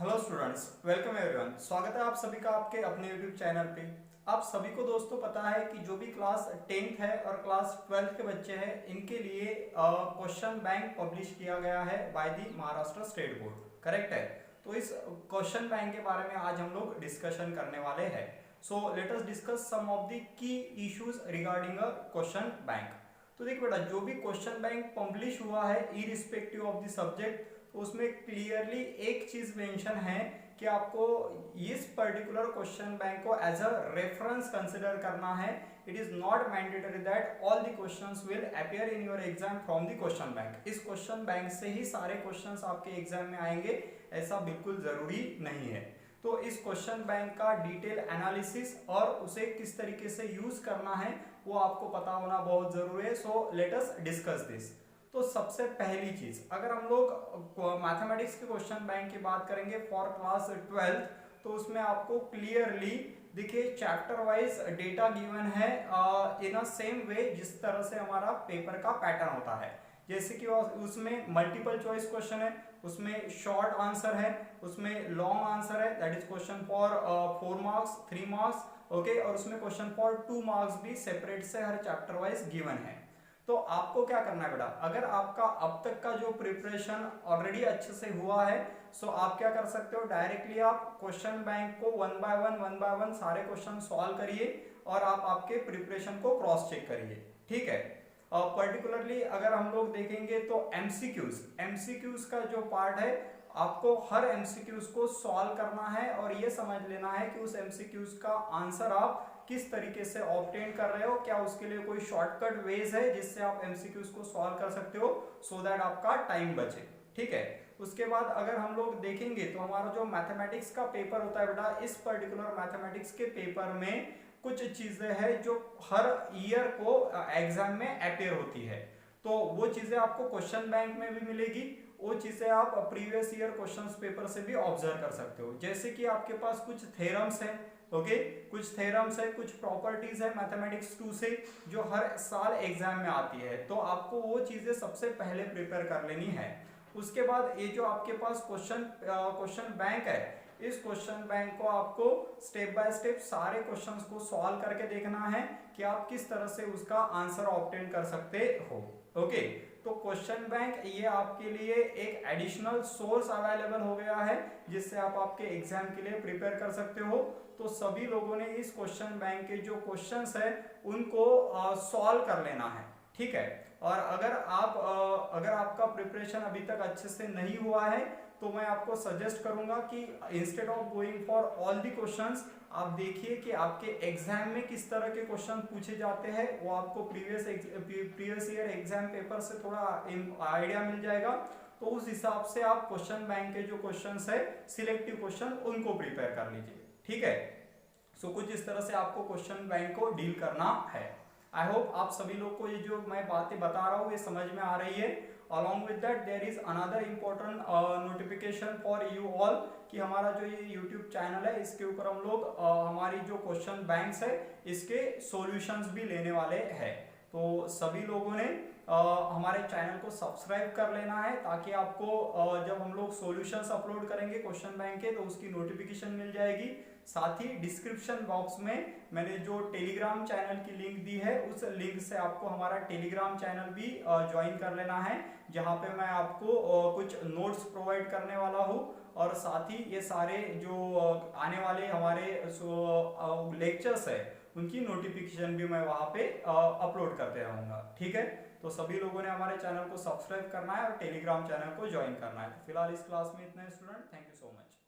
Hello students, welcome everyone. स्वागत है आप सभी का आपके अपने यूट्यूब चैनल पे। आप सभी को दोस्तों पता है कि जो भी क्लास 10th है और क्लास 12th के बच्चे हैं, इनके लिए क्वेश्चन बैंक पब्लिश किया गया है by the Maharashtra state board, correct है। तो इस क्वेश्चन बैंक के बारे में आज हम लोग डिस्कशन करने वाले हैं। So let us discuss some of the key issues regarding a question bank. तो देखिए बेटा, जो भी क्वेश्चन बैंक पब्लिश हुआ है इरिस्पेक्टिव ऑफ द सब्जेक्ट, तो उसमें क्लियरली एक चीज मेंशन है कि आपको इस पर्टिकुलर क्वेश्चन बैंक को एज अ रेफरेंस कंसिडर करना है। It is not mandatory that all the questions will appear in your exam from the question bank. इस क्वेश्चन बैंक से ही सारे क्वेश्चंस आपके एग्जाम में आएंगे, ऐसा बिल्कुल जरूरी नहीं है। तो इस क्वेश्चन बैंक का डिटेल एनालिसिस और उसे किस तरीके से यूज करना है वो आपको पता होना बहुत जरूरी है। सो लेट अस डिस्कस दिस। तो सबसे पहली चीज, अगर हम लोग मैथमेटिक्स के क्वेश्चन बैंक की बात करेंगे फॉर क्लास 12th, तो उसमें आपको क्लियरली देखिए चैप्टर वाइज डेटा गिवन है इन अ सेम वे जिस तरह से हमारा पेपर का पैटर्न होता है। जैसे कि उसमें मल्टीपल चॉइस क्वेश्चन है, उसमें शॉर्ट आंसर है, उसमें लॉन्ग आंसर है, that is question for 4 marks 3 marks, okay. और उसमें क्वेश्चन फॉर 2 मार्क्स भी सेपरेट से हर चैप्टर वाइज गिवन है। तो आपको क्या करना है बेटा, अगर आपका अब तक का जो प्रिपरेशन ऑलरेडी अच्छे से हुआ है, सो आप क्या कर सकते हो, डायरेक्टली आप क्वेश्चन बैंक को वन बाय वन सारे क्वेश्चन सॉल्व करिए और आप आपके प्रिपरेशन को क्रॉस चेक करिए, ठीक है। पर्टिकुलरली अगर हम लोग देखेंगे तो एमसीक्यूज का जो पार्ट है, आपको हर एमसीक्यूज को सॉल्व करना है और ये समझ लेना है कि उस एमसीक्यूज का आंसर आप किस तरीके से ऑब्टेन कर रहे हो, क्या उसके लिए कोई शॉर्टकट वेज है जिससे आप एमसीक्यूज को सॉल्व कर सकते हो, सो दैट आपका टाइम बचे, ठीक है। उसके बाद अगर हम लोग देखेंगे तो हमारा जो मैथमेटिक्स का पेपर होता है बेटा, इस पर्टिकुलर मैथमेटिक्स के पेपर में कुछ चीजें हैं जो हर ईयर को एग्जाम में अपीयर होती है। तो वो चीजें आपको क्वेश्चन बैंक में भी मिलेगी, वो चीजें आप प्रीवियस ईयर क्वेश्चंस पेपर से भी ऑब्जर्व कर सकते हो। जैसे कि आपके पास कुछ थ्योरम्स है, ओके, कुछ थ्योरम्स है, कुछ प्रॉपर्टीज है मैथमेटिक्स 2 से जो हर साल एग्जाम में आती है, तो आपको वो चीजें सबसे पहले प्रिपेयर कर लेनी है। उसके बाद ये जो आपके पास क्वेश्चन बैंक है, इस क्वेश्चन बैंक को आपको स्टेप बाय स्टेप सारे क्वेश्चंस को सॉल्व करके देखना है कि आप किस तरह से उसका आंसर ऑब्टेन कर सकते हो, ओके। तो क्वेश्चन बैंक ये आपके लिए एक एडिशनल सोर्स अवेलेबल हो गया है जिससे आप आपके एग्जाम के लिए प्रिपेयर कर सकते हो। तो सभी लोगों ने इस क्वेश्चन बैंक के जो क्वेश्चंस है उनको सॉल्व कर लेना है, ठीक है। और अगर आपका प्रिपरेशन अभी तक अच्छे से नहीं हुआ है तो मैं आपको सजेस्ट करूंगा कि instead of going for all the questions, आप देखिए कि आपके एग्जाम में किस तरह के क्वेश्चन पूछे जाते हैं, वो आपको प्रीवियस ईयर एग्जाम पेपर से थोड़ा आइडिया मिल जाएगा। तो उस हिसाब से आप क्वेश्चन बैंक के जो क्वेश्चंस है सिलेक्टिव क्वेश्चन उनको प्रिपेयर कर लीजिए, ठीक है। सो कुछ इस तरह से आपको क्वेश्चन बैंक को डील करना है। आई होप आप सभी लोग को ये जो मैं बातें बता रहा हूँ ये समझ में आ रही है। Along with that there is another important notification for you all कि हमारा जो ये यूट्यूब चैनल है इसके ऊपर हम लोग हमारी जो क्वेश्चन बैंक्स है इसके सॉल्यूशंस भी लेने वाले हैं। तो सभी लोगों ने हमारे चैनल को सब्सक्राइब कर लेना है ताकि आपको जब हम लोग सॉल्यूशंस अपलोड करेंगे क्वेश्चन बैंक के तो उसकी नोटिफिकेशन मिल जाएगी। साथ ही डिस्क्रिप्शन बॉक्स में मैंने जो टेलीग्राम चैनल की लिंक दी है उस लिंक से आपको हमारा टेलीग्राम चैनल भी ज्वाइन कर लेना है, जहां पे मैं आपको कुछ नोट्स प्रोवाइड करने वाला हूँ और साथ ही ये सारे जो आने वाले हमारे लेक्चर्स है उनकी नोटिफिकेशन भी मैं वहां पे अपलोड करते रहूंगा, ठीक है। तो सभी लोगों ने हमारे चैनल को सब्सक्राइब करना है और टेलीग्राम चैनल को ज्वाइन करना है। तो फिलहाल इस क्लास में इतना है student, thank you so much.